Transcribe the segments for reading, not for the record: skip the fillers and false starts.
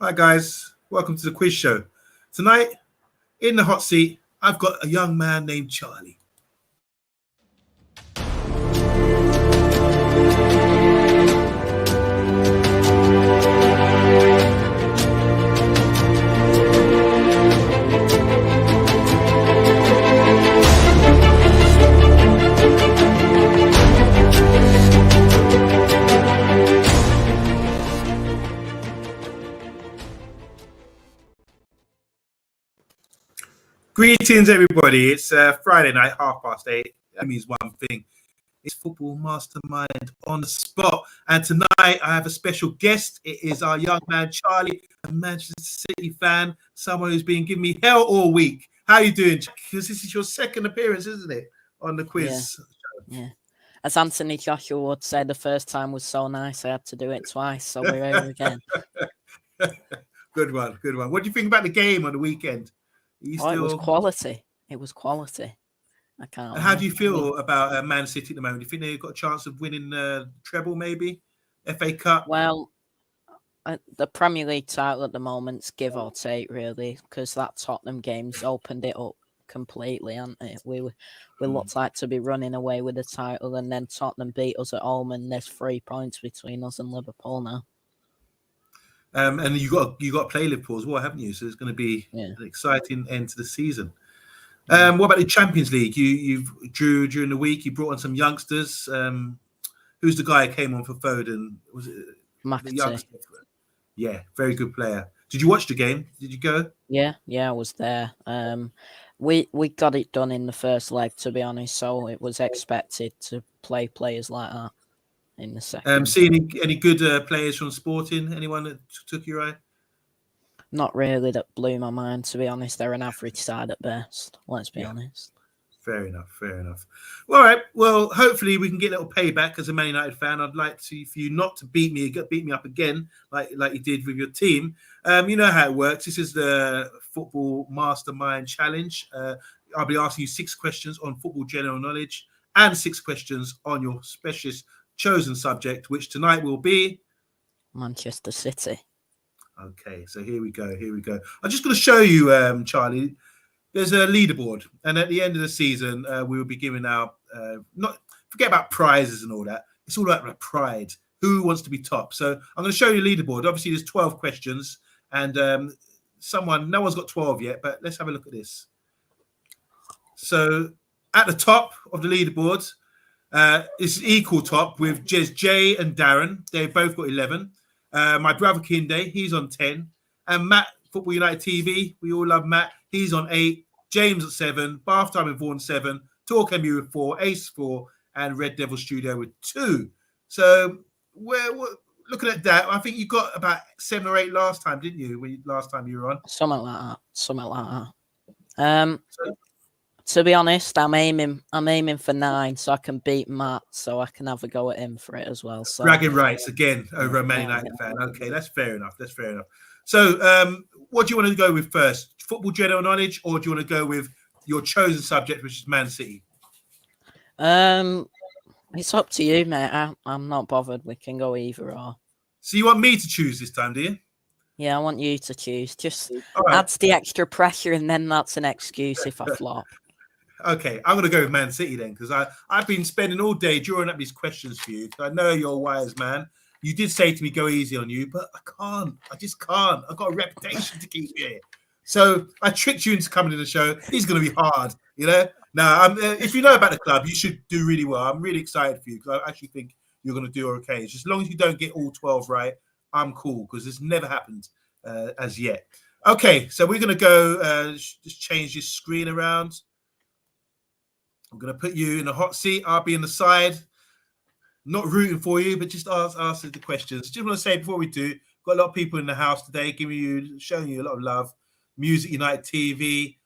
Hi guys, welcome to the quiz show. Tonight, in the hot seat, I've got a young man named Charlie. Greetings, everybody. It's Friday night, 8:30. That means one thing. It's Football Mastermind on the spot. And tonight, I have a special guest. It is our young man, Charlie, a Manchester City fan, someone who's been giving me hell all week. How are you doing, Jack? Because this is your second appearance, isn't it, on the quiz? Yeah. As Anthony Joshua would say, the first time was so nice, I had to do it twice. So we're here again. Good one. What do you think about the game on the weekend? It was quality. I can't. How do you feel about Man City at the moment? Do you think they've got a chance of winning the treble, maybe? FA Cup? Well, the Premier League title at the moment's give or take, really, because that Tottenham game's opened it up completely, hasn't it? We looked like to be running away with the title, and then Tottenham beat us at home, and there's 3 points between us and Liverpool now. And you got to play Liverpool as well, haven't you? So it's going to be an exciting end to the season. What about the Champions League? You drew during the week. You brought on some youngsters. Who's the guy who came on for Foden? Was it McAtee? The youngster? Yeah, very good player. Did you watch the game? Did you go? Yeah, I was there. We got it done in the first leg, to be honest. So it was expected to play players like that in the second. See any good players from Sporting? Anyone that took your eye? Not really that blew my mind, to be honest. They're an average side at best, let's be honest. Fair enough. All right. Well, hopefully we can get a little payback as a Man United fan. I'd like for you not to beat me up again like you did with your team. You know how it works. This is the Football Mastermind Challenge. I'll be asking you 6 questions on football general knowledge and 6 questions on your specialist chosen subject, which tonight will be Manchester City. Okay, so here we go. I'm just going to show you, Charlie. There's a leaderboard, and at the end of the season, we will be giving out. Forget about prizes and all that. It's all about pride. Who wants to be top? So I'm going to show you the leaderboard. Obviously, there's 12 questions, and no one's got 12 yet. But let's have a look at this. So at the top of the leaderboard, it's equal top with Jay and Darren. They've both got 11. My brother Kinde, he's on 10. And Matt, Football United TV, we all love Matt. He's on 8. James at 7. Bath Time with Vaughan 7. Talk MU with 4. Ace 4. And Red Devil Studio with 2. So we're looking at that. I think you got about 7 or 8 last time, didn't you? Last time you were on. Something like that. To be honest, I'm aiming for 9 so I can beat Matt, so I can have a go at him for it as well. So bragging rights again over a Man United fan. Okay, that's fair enough. So, what do you want to go with first? Football general knowledge, or do you want to go with your chosen subject, which is Man City? It's up to you, mate. I'm not bothered. We can go either or. So you want me to choose this time, do you? Yeah, I want you to choose. Just adds the extra pressure, and then that's an excuse if I flop. Okay, I'm going to go with Man City then, because I've been spending all day drawing up these questions for you. I know you're a wise man. You did say to me, go easy on you, but I can't. I just can't. I've got a reputation to keep here. So I tricked you into coming to the show. It's going to be hard, you know? Now, if you know about the club, you should do really well. I'm really excited for you because I actually think you're going to do okay. It's just as long as you don't get all 12 right, I'm cool because this never happened as yet. Okay, so we're going to go just change this screen around. I'm going to put you in the hot seat. I'll be in the side. Not rooting for you, but just ask the questions. Just want to say before we do, got a lot of people in the house today showing you a lot of love. Music United TV.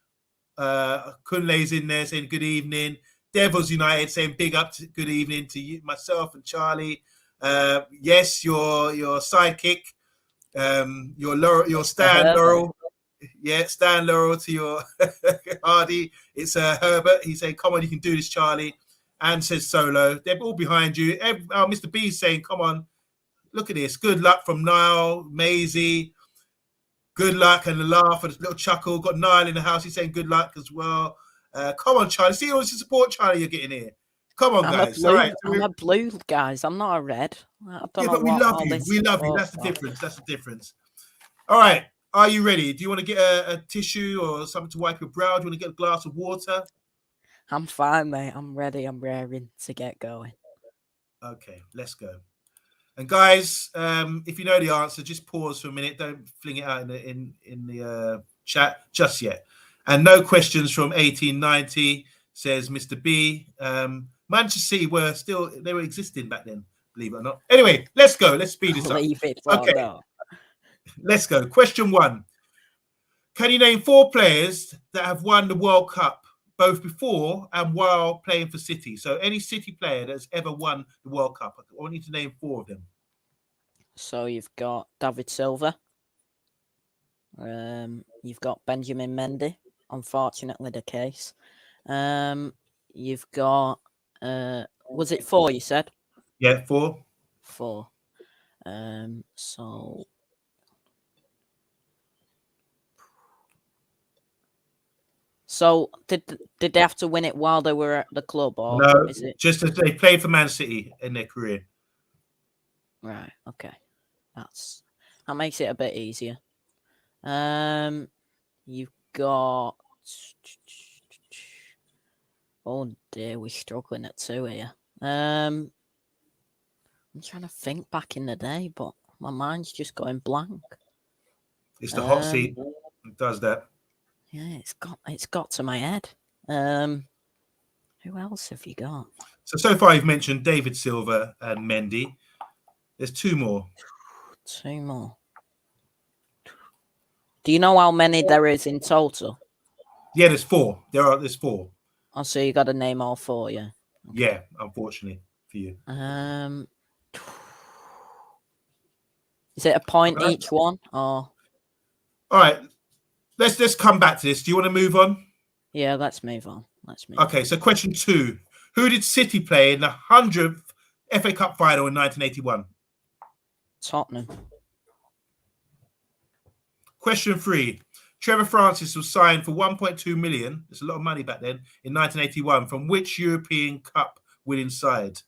Kunle's in there saying good evening. Devils United saying big up to good evening to you, myself and Charlie. Yes, your sidekick, your Stan Laurel. Yeah, Stan Laurel to your Hardy. It's Herbert. He's saying, come on, you can do this, Charlie. And says Solo. They're all behind you. Mr. B saying, come on, look at this. Good luck from Niall, Maisie. Good luck and a laugh and a little chuckle. Got Niall in the house. He's saying good luck as well. Come on, Charlie. See all the support, Charlie, you're getting here. Come on, guys. All right. I'm a blue, guys. I'm not a red. I don't know but we what love all you. this We love you. support That's the for. difference. That's the difference. All right. Are you ready? Do you want to get a tissue or something to wipe your brow? Do you want to get a glass of water? I'm fine, mate. I'm ready. I'm raring to get going. Okay, let's go. And guys, if you know the answer, just pause for a minute. Don't fling it out in the chat just yet. And no questions from 1890, says Mr. B. Manchester City were existing back then, believe it or not. Anyway, let's go. Let's speed this up. Leave it. Okay, No. let's go. Question 1. Can you name 4 players that have won the World Cup both before and while playing for City? So any City player that's ever won the World Cup, I want you to name 4 of them. So you've got David Silva. You've got Benjamin Mendy. Unfortunately, the case. You've got. Was it 4? You said. Yeah, 4. 4. So. So did they have to win it while they were at the club, or No, is it just as they played for Man City in their career? right? Okay, that makes it a bit easier. You've got. Oh dear, we're struggling at 2 here. I'm trying to think back in the day, but my mind's just going blank. It's the hot seat. It does that. Yeah, it's got to my head. Who else have you got? So far you've mentioned David Silva and Mendy. There's 2 more. 2 more. Do you know how many there is in total? Yeah, there's 4. There's 4. Oh, so you got to name all 4, yeah? Okay. Yeah, unfortunately for you. Is it a point each one, or? All right, let's come back to this. Do you want to move on? Yeah, let's move on. Okay, so question 2. Who did City play in the 100th FA Cup final in 1981? Tottenham. Question 3. Trevor Francis was signed for 1.2 million. It's a lot of money back then in 1981. From which European Cup winning side?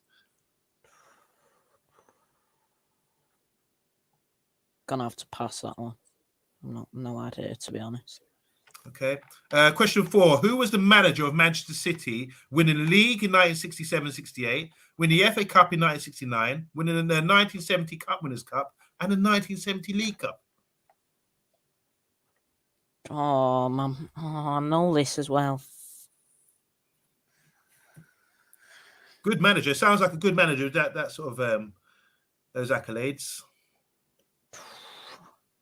Gonna have to pass that one. No idea, to be honest. Okay. Question 4. Who was the manager of Manchester City, winning the league in 1967-68, winning the FA Cup in 1969, winning the 1970 Cup Winners' Cup, and the 1970 League Cup? Oh, man. Oh, I know this as well. Good manager. Sounds like a good manager. That sort of those accolades.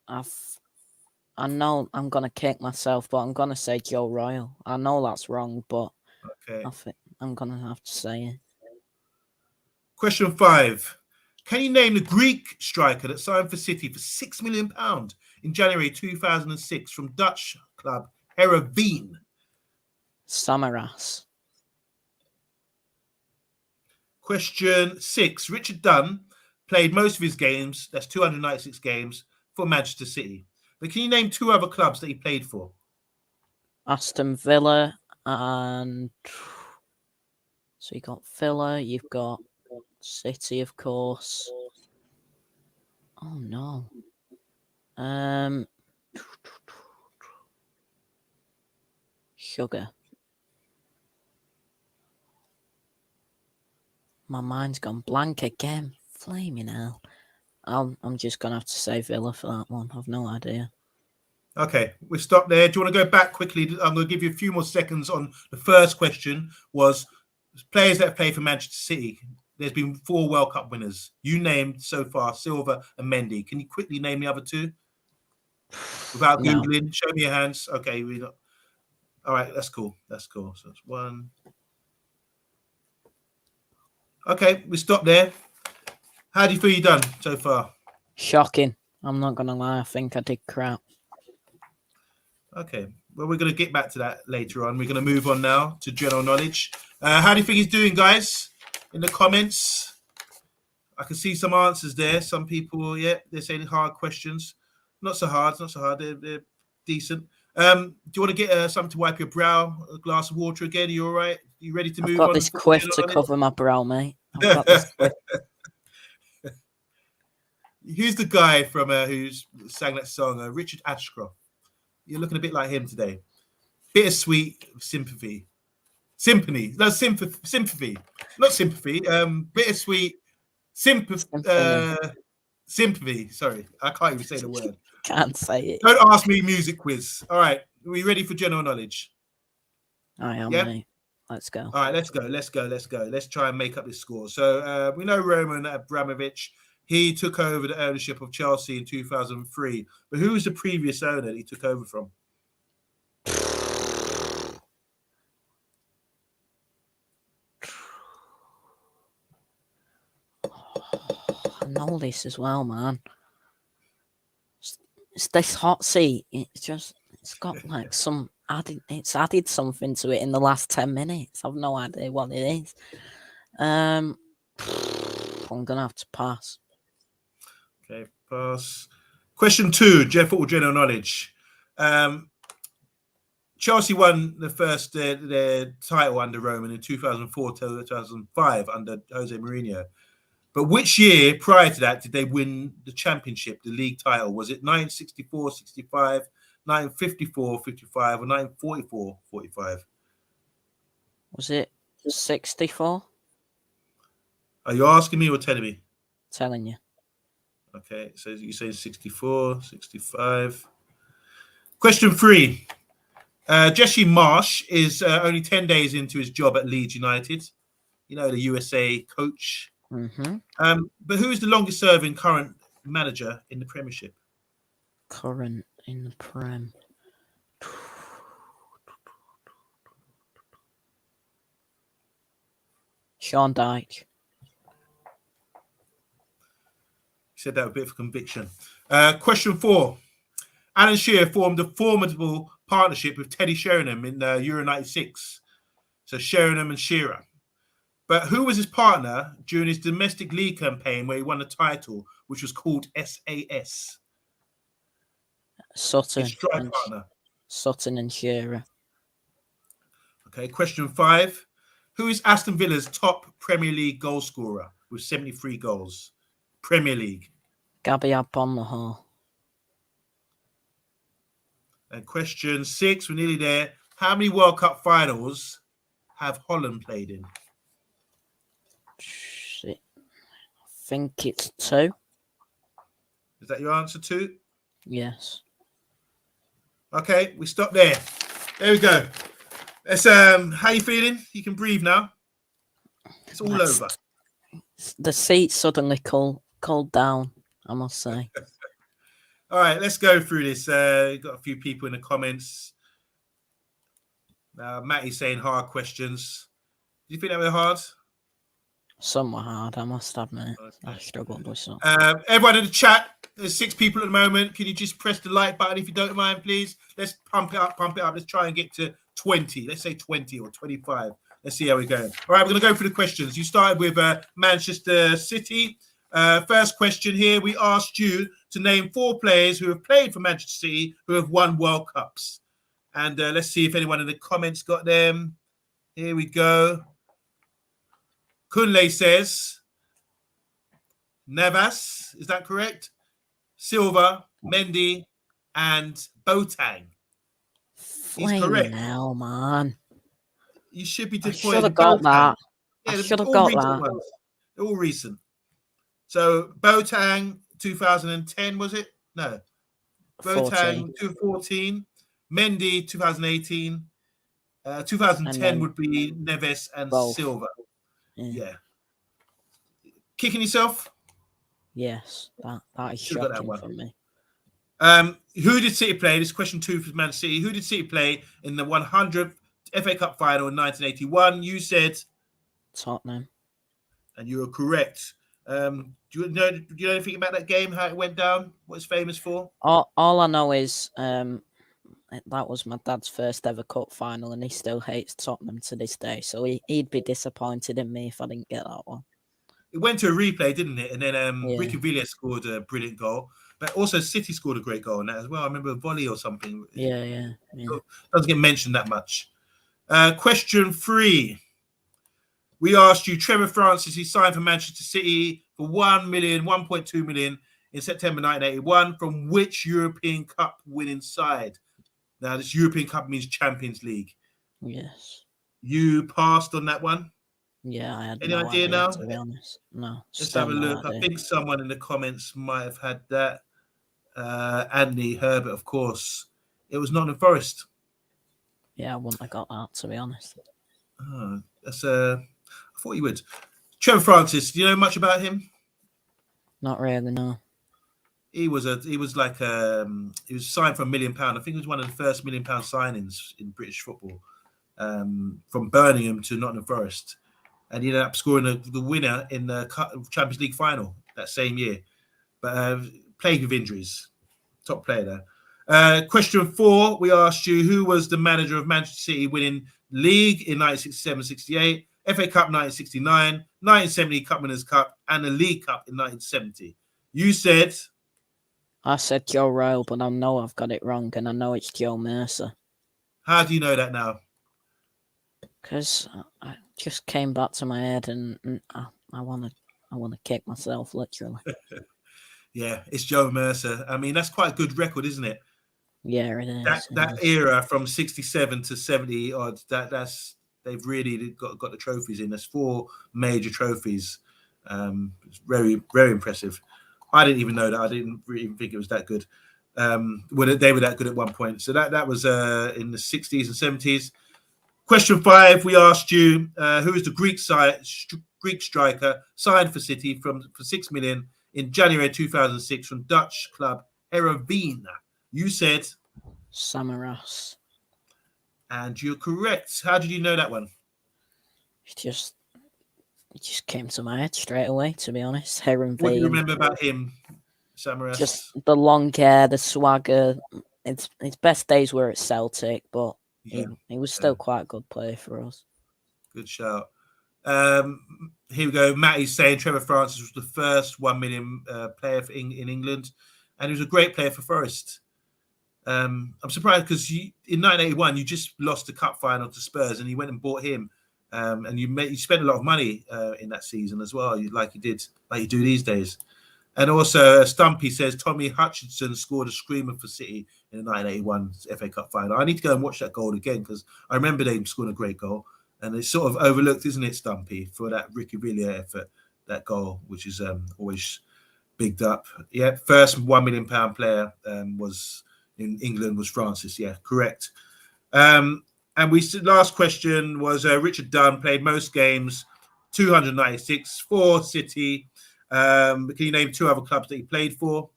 I know I'm gonna kick myself, but I'm gonna say Joe Royle. I know that's wrong, but Okay. I think I'm gonna have to say it. Question 5. Can you name the Greek striker that signed for City for £6 million in January 2006 from Dutch club Heerenveen? Samaras. Question 6. Richard Dunn played most of his games, that's 296 games, for Manchester City. But can you name 2 other clubs that he played for? Aston Villa and so you got Villa, you've got City, of course. Oh no. Sugar. My mind's gone blank again. Flaming hell. I'm just gonna have to say Villa for that one. I've no idea. Okay, we'll stop there. Do you want to go back quickly? I'm going to give you a few more seconds on the first question. Was players that have played for Manchester City. There's been 4 World Cup winners. You named so far Silva and Mendy. Can you quickly name the other 2? Without Googling, no. Show me your hands. Okay, all right, that's cool. That's cool. So it's 1. Okay, we stop there. How do you feel you've done so far? Shocking. I'm not going to lie. I think I did crap. Okay, well, we're going to get back to that later on. We're going to move on now to general knowledge. How do you think he's doing, guys? In the comments, I can see some answers there. Some people, yeah, they're saying hard questions. Not so hard. Not so hard. They're decent. Do you want to get something to wipe your brow? A glass of water again? Are you all right? You ready to I've move got on? this quiff to cover my brow, mate. I've got this quiff. Who's the guy from who's sang that song? Richard Ashcroft. You're looking a bit like him today. Bittersweet sympathy. Symphony. No, sympathy. Not sympathy. Bittersweet sympathy. Sorry. I can't even say the word. Can't say it. Don't ask me music quiz. All right. Are we ready for general knowledge? I am, mate. Let's go. All right, let's go. Let's try and make up this score. So we know Roman Abramovich. He took over the ownership of Chelsea in 2003. But who was the previous owner that he took over from? I know this as well, man. It's this hot seat. It's got like it's added something to it in the last 10 minutes. I've no idea what it is. I'm gonna have to pass. Okay, pass. Question 2, football general knowledge. Chelsea won the first their title under Roman in 2004 to 2005 under Jose Mourinho. But which year prior to that did they win the championship, the league title? Was it 1964-65, 1954-55, or 1944-45? Was it 64? Are you asking me or telling me? Telling you. Okay, so you say 64, 65. Question 3. Jesse Marsh is only 10 days into his job at Leeds United. You know, the USA coach. Mm-hmm. But who is the longest serving current manager in the Premiership? Current in the Prem. Sean Dyche. He said that with a bit of conviction. Question 4. Alan Shearer formed a formidable partnership with Teddy Sheringham in Euro 96. So Sheringham and Shearer. But who was his partner during his domestic league campaign where he won the title, which was called SAS? Sutton. His strike partner. Sutton and Shearer. Okay, question 5. Who is Aston Villa's top Premier League goal scorer with 73 goals? Premier League. Gabby Agbonlahor. And question 6, we're nearly there. How many World Cup finals have Holland played in? Shit. I think it's 2. Is that your answer, 2? Yes. Okay, we stop there. There we go. Let's how you feeling? You can breathe now. It's all over. The seat suddenly cooled down, I must say. All right, let's go through this. Got a few people in the comments. Matty's saying hard questions. Do you think they were hard? Some were hard, I must admit. Okay. I struggled with some. Everyone in the chat, there's 6 people at the moment. Can you just press the like button if you don't mind, please? Let's pump it up. Let's try and get to 20. Let's say 20 or 25. Let's see how we go. All right, we're going to go through the questions. You started with Manchester City. First question here. We asked you to name 4 players who have played for Manchester City who have won World Cups. And let's see if anyone in the comments got them. Here we go. Kunle says Navas, is that correct? Silva, Mendy, and Boateng. He's correct. Now, man. You should be I disappointed. should have got that. Yeah, I should have got that. Ones. They're all recent. So Boateng, 2010, was it? No. Boateng, 2014. Mendy, 2018. 2010 would be Neves and both. Silva. Yeah. Kicking yourself? Yes, that is shocking for me. Who did City play? This is question 2 for Man City. Who did City play in the 100th FA Cup final in 1981? You said Tottenham. And you were correct. Do you know anything about that game? How it went down? What it's famous for? All I know is that was my dad's first ever cup final, and he still hates Tottenham to this day. So he'd be disappointed in me if I didn't get that one. It went to a replay, didn't it? And then Ricky Villiers scored a brilliant goal. But also City scored a great goal in that as well. I remember a volley or something. Yeah. Doesn't get mentioned that much. Question 3. We asked you, Trevor Francis, he signed for Manchester City for 1.2 million in September 1981 from which European Cup winning side? Now, this European Cup means Champions League. Yes. You passed on that one? Yeah, I had Any no idea now? to be honest. No. Let's Still have a no look. idea. I think someone in the comments might have had that. Anthony Herbert, of course. It was Nottingham Forest. Yeah, I wouldn't have got that, to be honest. Oh, that's I thought you would. Trevor Francis, do you know much about him? Not really, no. He was signed for £1 million. I think it was one of the first £1 million signings in British football, from Birmingham to Nottingham Forest, and he ended up scoring the winner in the Champions League final that same year, but plagued with injuries. Top player there. Question 4, we asked you who was the manager of Manchester City winning league in 1967-68, FA Cup 1969, 1970 Cup Winners' Cup, and the League Cup in 1970. You said... I said Joe Royle, but I know I've got it wrong, and I know it's Joe Mercer. How do you know that now? Because I just came back to my head, and I want to kick myself, literally. Yeah, it's Joe Mercer. I mean, that's quite a good record, isn't it? Yeah, it is. That era from 67 to 70 odds. They've really got the trophies in. There's 4 major trophies. It's very, very impressive. I didn't even know that. I didn't even think it was that good. They were that good at one point. So that was in the 60s and 70s. Question 5, we asked you who is the Greek striker signed for City for $6 million in January 2006 from Dutch club Heerenveen. You said Samaras. And you're correct. How did you know that one? It just came to my head straight away, to be honest. Heerenveen. What do you remember about him, Samaras? Just the long hair, the swagger. His best days were at Celtic, but he was still quite a good player for us. Good shout. Here we go. Matty's saying Trevor Francis was the first 1 million player in England, and he was a great player for Forest. I'm surprised because in 1981 you just lost the cup final to Spurs, and you went and bought him, and you spent a lot of money in that season as well, like you do these days. And also Stumpy says Tommy Hutchinson scored a screamer for City in the 1981 FA Cup final. I need to go and watch that goal again because I remember them scoring a great goal, and it's sort of overlooked, isn't it, Stumpy, for that Ricky Villiers effort, that goal, which is always bigged up. Yeah, first £1 million player was in England was Francis. Yeah, correct. And last question was Richard Dunn played most games, 296 for City. Can you name 2 other clubs that he played for?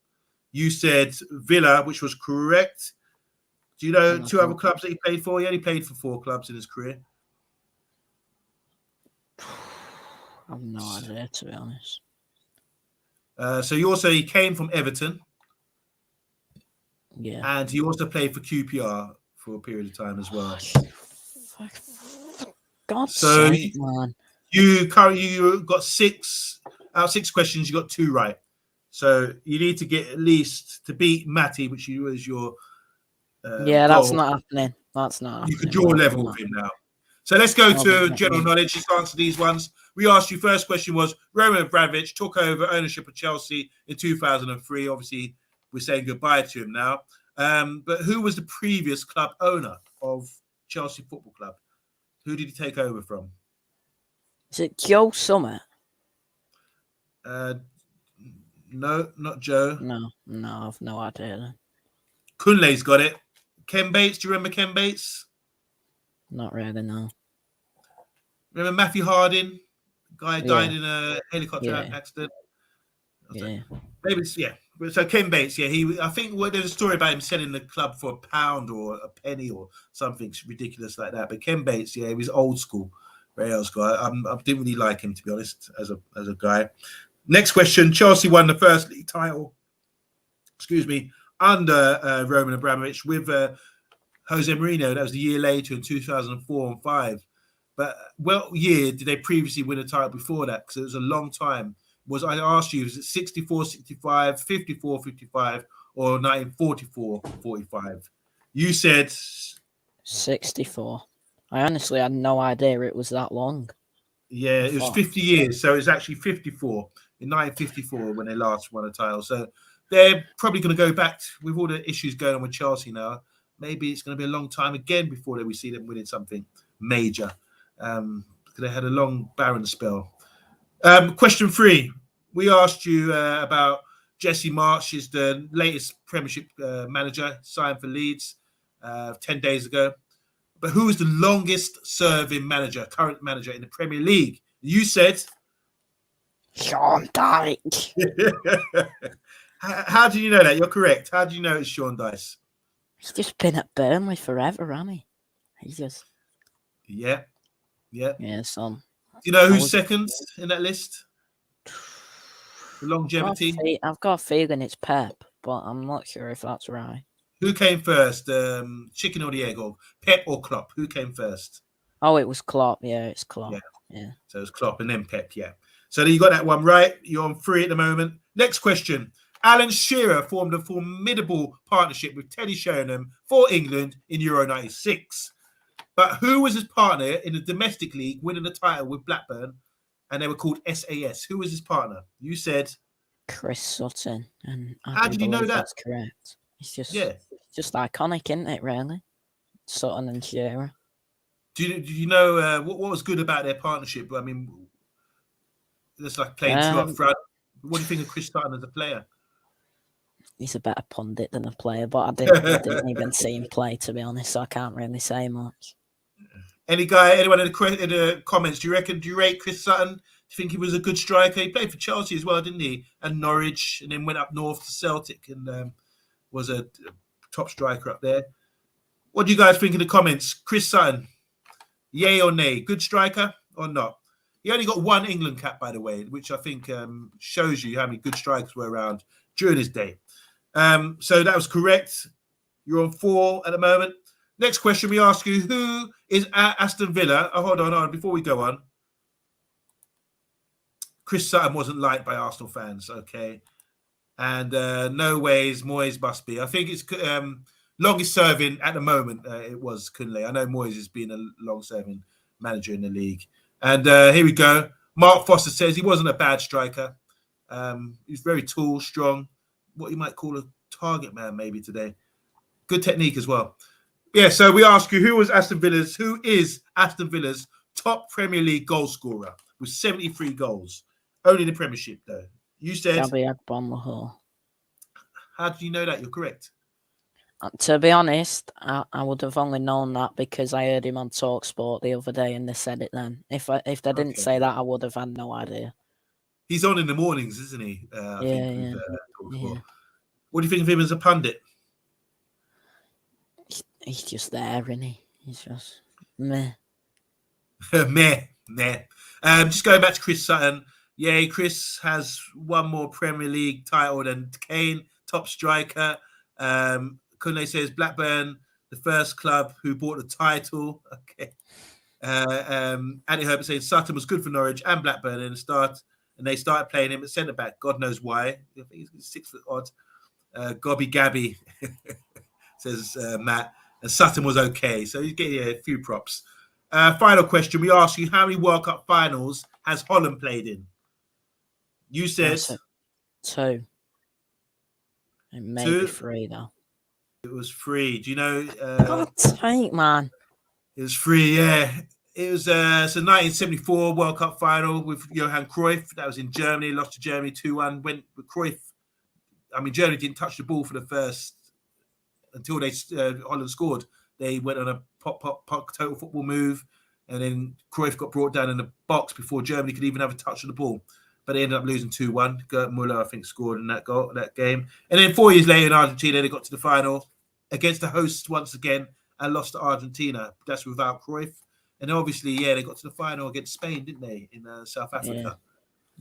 You said Villa, which was correct. Do you know 2 other clubs that he played for? He only played for 4 clubs in his career. I have no idea, to be honest. So he came from Everton. Yeah. And he also played for QPR for a period of time as well. God's sake, man. You got 6 out of 6 questions. You got 2 right. So you need to get at least to beat Matty, which was your goal. that's not happening. That's not happening. You can draw a level with him now. So let's go to general knowledge. Just answer these ones. We asked you, first question was Roman Abramovich took over ownership of Chelsea in 2003. Obviously, we're saying goodbye to him now. But who was the previous club owner of Chelsea Football Club? Who did he take over from? Is it Joe Summit? No, not Joe. No, I've no idea. Kunle's got it. Ken Bates, do you remember Ken Bates? Not really, no. Remember Matthew Harding? The guy died in a helicopter accident. Yeah. Maybe So Ken Bates, I think there's a story about him selling the club for £1 or a penny or something ridiculous like that. But Ken Bates, he was old school, very old school. I didn't really like him, to be honest, as a guy. Next question: Chelsea won the first league title, under Roman Abramovich with Jose Mourinho. That was the year later in 2004 and 5. But what year did they previously win a title before that? Because it was a long time was I asked you, is it 64, 65, 54, 55, or 1944, 45? You said 64. I honestly had no idea it was that long. Yeah, it was 50 years. So it's actually 54 in 1954 when they last won a title. So they're probably going to go back with all the issues going on with Chelsea now. Maybe it's going to be a long time again before we see them winning something major. Because they had a long barren spell. Question 3. We asked you about Jesse Marsh, is the latest Premiership manager, signed for Leeds 10 days ago. But who is the longest serving manager, current manager in the Premier League? You said Sean Dyche. How do you know that? You're correct. How do you know it's Sean Dyche? He's just been at Burnley forever, hasn't he? He's just... Yeah. Yeah, so... Do you know who's second in that list? The longevity? I've got a feeling it's Pep, but I'm not sure if that's right. Who came first? Chicken or the egg? Or Pep or Klopp? Who came first? Oh, it was Klopp. Yeah, it's Klopp. Yeah. So it was Klopp and then Pep, yeah. So you got that one right. You're on 3 at the moment. Next question. Alan Shearer formed a formidable partnership with Teddy Sheringham for England in Euro 96. But who was his partner in the domestic league winning the title with Blackburn? And they were called SAS. Who was his partner? You said... Chris Sutton. And how did you know that? That's correct. It's just iconic, isn't it, really? Sutton and Shearer. Do you know what was good about their partnership? I mean, it's like playing 2 up front. What do you think of Chris Sutton as a player? He's a better pundit than a player, but I didn't even see him play, to be honest, so I can't really say much. Anyone in the comments, do you rate Chris Sutton? Do you think he was a good striker? He played for Chelsea as well, didn't he? And Norwich, and then went up north to Celtic and was a top striker up there. What do you guys think in the comments? Chris Sutton, yay or nay? Good striker or not? He only got 1 England cap, by the way, which I think shows you how many good strikers were around during his day. So that was correct. You're on 4 at the moment. Next question, we ask you, who is at Aston Villa? Oh, hold on. Before we go on. Chris Sutton wasn't liked by Arsenal fans, okay? And no ways, Moyes must be. I think it's longest serving at the moment. It was Kunle. I know Moyes has been a long-serving manager in the league. And here we go. Mark Foster says he wasn't a bad striker. He's very tall, strong. What you might call a target man maybe today. Good technique as well. Yeah, so we ask you, who is Aston Villa's top Premier League goal scorer with 73 goals? Only in the Premiership, though. You said... Gabby Agbonlahor. How do you know that? You're correct. To be honest, I would have only known that because I heard him on TalkSport the other day and they said it then. If they didn't say that, I would have had no idea. He's on in the mornings, isn't he? Yeah. What do you think of him as a pundit? He's just there, isn't he? He's just meh. meh. Just going back to Chris Sutton. Yeah, Chris has 1 more Premier League title than Kane, top striker. Kunle says Blackburn, the first club who bought the title. Okay. Andy Herbert saying Sutton was good for Norwich and Blackburn and they started playing him at centre back. God knows why. I think he's 6 foot odd. Gobby Gabby says Matt. And Sutton was okay, so he's getting a few props. Final question: we ask you, how many World Cup finals has Holland played in? You said 2. It may be 3 though. It was 3. Do you know? God's sake, man! It was 3. Yeah, it was. So 1974 World Cup final with Johan Cruyff. That was in Germany. Lost to Germany 2-1. Went with Cruyff. I mean, Germany didn't touch the ball for the first until Holland scored. They went on a pop total football move, and then Cruyff got brought down in the box before Germany could even have a touch of the ball. But they ended up losing 2-1. Gerd Muller, I think, scored in that game. And then 4 years later in Argentina, they got to the final against the hosts once again and lost to Argentina. That's without Cruyff. And obviously, they got to the final against Spain, didn't they, in South Africa?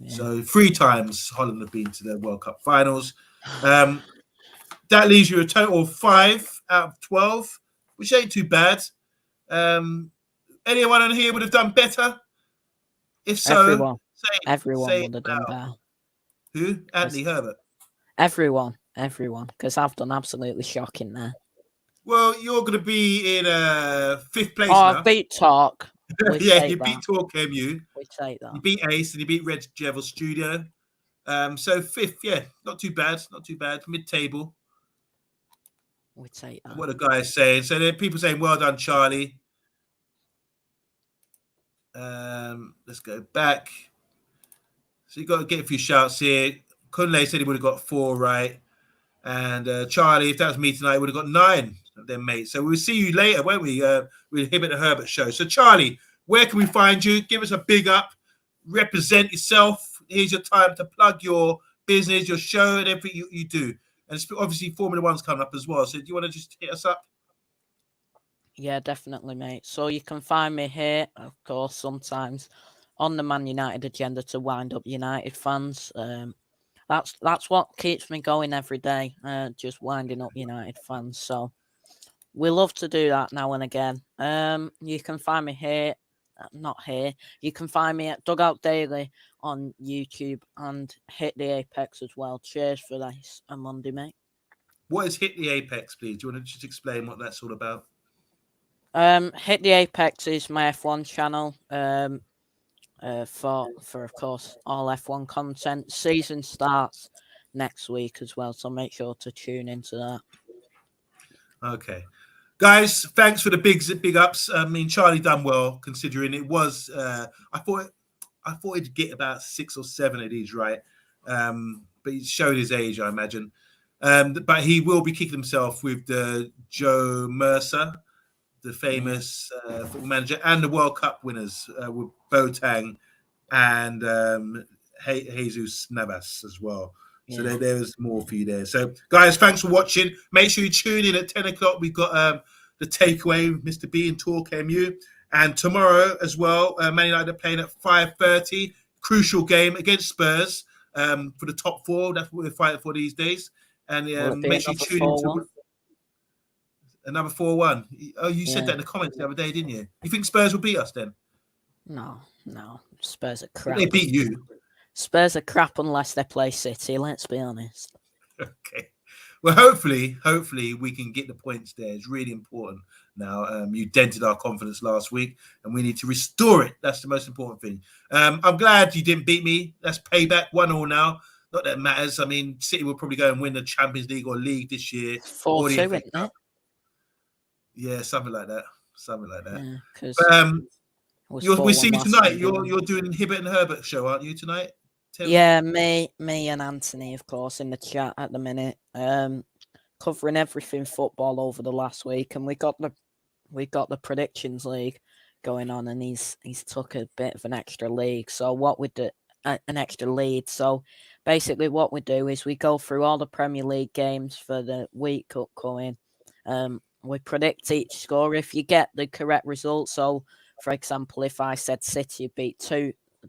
Yeah. So 3 times Holland have been to the World Cup finals. That leaves you a total of 5 out of 12, which ain't too bad. Anyone on here would have done better? If so, everyone would have done better. Who? Anthony Herbert. Everyone, because I've done absolutely shocking there. Well, you're going to be in 5th place Oh, now. I beat Talk. Yeah, you beat Talk MU. We take that. You beat Ace and you beat Red Devil Studio. So 5th, yeah, not too bad. Mid-table. We take that. What the guy is saying. So there are people saying, well done, Charlie. Let's go back. So you got to get a few shouts here. Kunle said he would have got 4 right. And Charlie, if that was me tonight, would have got 9 of them, mate. So we'll see you later, won't we? With Hibbert and Herbert show. So Charlie, where can we find you? Give us a big up. Represent yourself. Here's your time to plug your business, your show, and everything you do. And it's obviously Formula One's coming up as well. So do you want to just hit us up? Yeah, definitely, mate. So you can find me here, of course, sometimes on the Man United agenda to wind up United fans. That's what keeps me going every day, just winding up United fans. So we love to do that now and again. You can find me here, not here. You can find me at Dugout Daily on YouTube and Hit the Apex as well. Cheers for this on Monday, mate. What is Hit the Apex, please? Do you want to just explain what that's all about? Hit the Apex is my F1 channel. For of course all F1 content. Season starts next week as well, so make sure to tune into that. Okay, guys, thanks for the big ups. I mean, Charlie done well considering it was. I thought he'd get about 6 or 7 of these right, but he showed his age, I imagine. But he will be kicking himself with the Joe Mercer, the famous football manager, and the World Cup winners with Boateng and Jesus Navas as well. So there's more for you there. So, guys, thanks for watching. Make sure you tune in at 10 o'clock. We've got the takeaway with Mr. B and Talk MU. And tomorrow as well, Man United are playing at 5:30. Crucial game against Spurs for the top 4. That's what we're fighting for these days. And make sure you tune in. Another 4-1. Oh, you said that in the comments the other day, didn't you? You think Spurs will beat us then? No. Spurs are crap. They beat you. Spurs are crap unless they play City, let's be honest. Okay. Well, hopefully we can get the points there. It's really important now. You dented our confidence last week, and we need to restore it. That's the most important thing. I'm glad you didn't beat me. That's payback. 1-1 now. Not that it matters. I mean, City will probably go and win the Champions League or League this year. 4-2, isn't it? Yeah, something like that. Yeah, we'll see you tonight. You're doing Hibbert and Herbert show, aren't you, tonight? Yeah, me and Anthony, of course, in the chat at the minute, covering everything football over the last week, and we got the predictions league going on, and he's took a bit of an extra league. So what we do, an extra lead. So basically, what we do is we go through all the Premier League games for the week upcoming. We predict each score if you get the correct result. So, for example, if I said City beat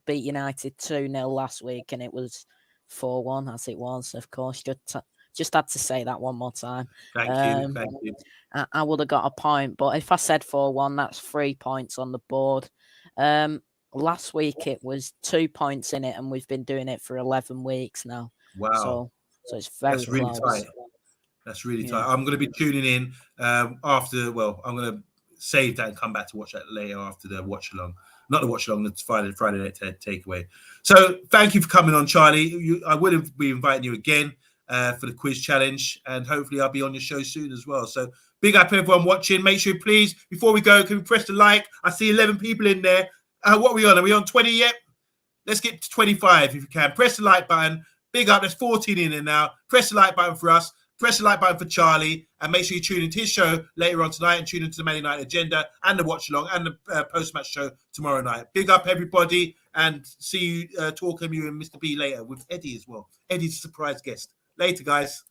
United 2-0 last week and it was 4-1, as it was, of course, just had to say that one more time. Thank you. I would have got a point, but if I said 4-1, that's 3 points on the board. Last week it was 2 points in it, and we've been doing it for 11 weeks now. Wow! So it's very really close. Tight. That's really tight. I'm going to be tuning in after. Well, I'm going to save that and come back to watch that later after the watch along. Not the watch along, the Friday night takeaway. So thank you for coming on, Charlie. I will be inviting you again for the quiz challenge, and hopefully I'll be on your show soon as well. So big up everyone watching. Make sure, please, before we go, can we press the like? I see 11 people in there. What are we on? Are we on 20 yet? Let's get to 25 if you can. Press the like button. Big up. There's 14 in there now. Press the like button for us. Press the like button for Charlie, and make sure you tune into his show later on tonight and tune into the Man United agenda and the watch along and the post-match show tomorrow night. Big up everybody, and see you, Talk MU and Mr. B later with Eddie as well. Eddie's a surprise guest. Later, guys.